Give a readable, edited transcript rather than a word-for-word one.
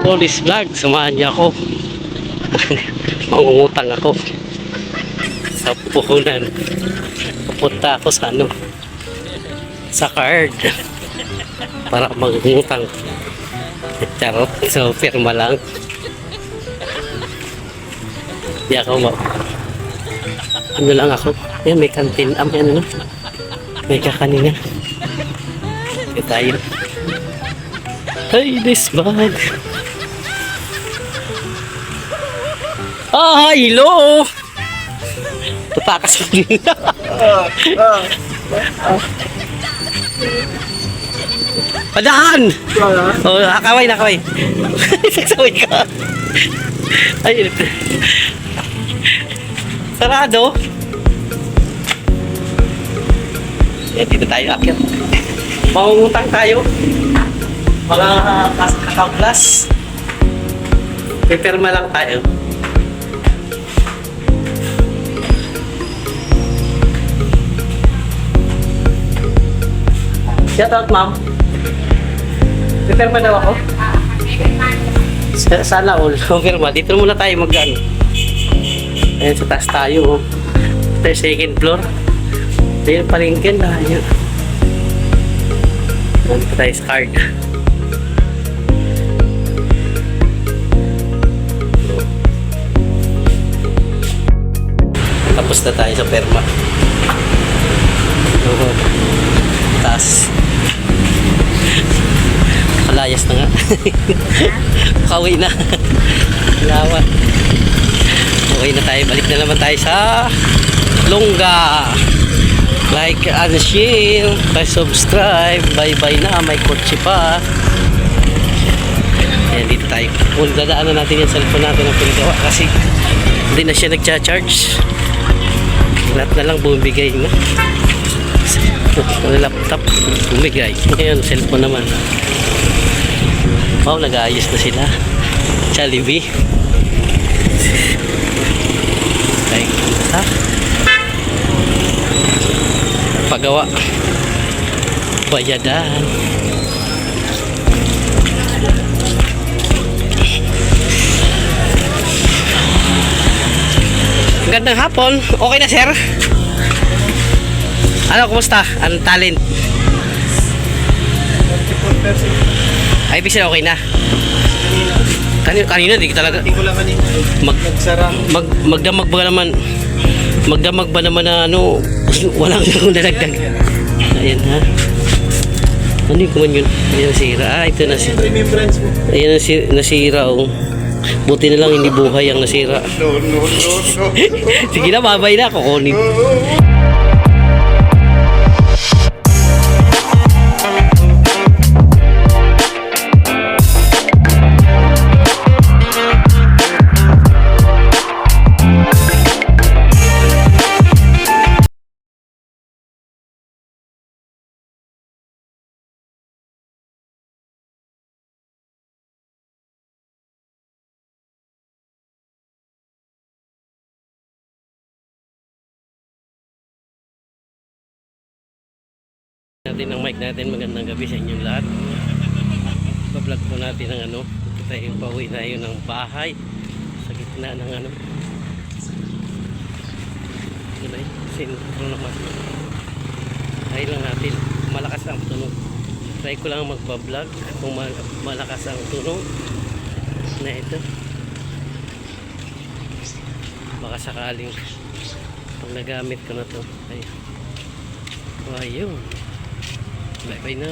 Police vlog, samahan niya ako. Mangungutang ako sa puhunan. Pupunta ako sa sa card para mangungutang. Charot, so firma lang. Di ako lang ako. Ayan, may kantin. Yan, may kakanina. Ito tayo. Hey, this bag. Ah, hello! Tatakas ko din. Padahan! Oh, nakaway. Sagsaway ka. Ay, sarado. Eh, dito tayo akyat. Mangungutang tayo. Mga kakaklas. Pipirma lang tayo. Shout out, ma'am. Pipirma daw ako. Sana all. Pipirma. Dito muna tayo mag-ano. Ayan, sa taas tayo. Ito yung second floor. Ito yung palengke na. Ayan. Dito tayo sa card. Tapos na tayo sa perma. Taas. Kalayas na nga. Kawi na. Lawan. Okay na tayo. Balik na naman tayo sa Longga. Like and share. Subscribe. Bye na. May kotse pa. Ayan, dito tayo. Kung dadaanan natin yung cellphone natin ang pinagawa kasi hindi na siya nagcha-charge. Lahat na lang bumibigay na. Laptop bumigay. Ngayon, cellphone naman. Wow, nag-aayos na sila. Jollibee. Like, pagawa. Bayadan. Gandang hapon. Okay na, sir? Ano, kumusta? Ang talent? Ay, ibig okay na. Kanina, di talaga. Magdamag ba naman? Magdamag ba naman na walang nalagdag. Ayan, ha? Ano yung kuman yun? Ayan, nasira. Ah, ito nasira. Ayan, nasira. Buti na lang hindi buhay ang nasira. No. Sige na, babay na. Kukunin. Natin ang mic natin. Magandang gabi sa inyong lahat. Bablog po natin ang tayo pauwi tayo ng bahay sa gitna ng yun ay sentro naman. Try lang natin. Malakas ang tunog. Try ko lang magpa-vlog kung malakas ang tunog na ito. Baka sakaling pag nagamit ko na to ay ayun. Bye na.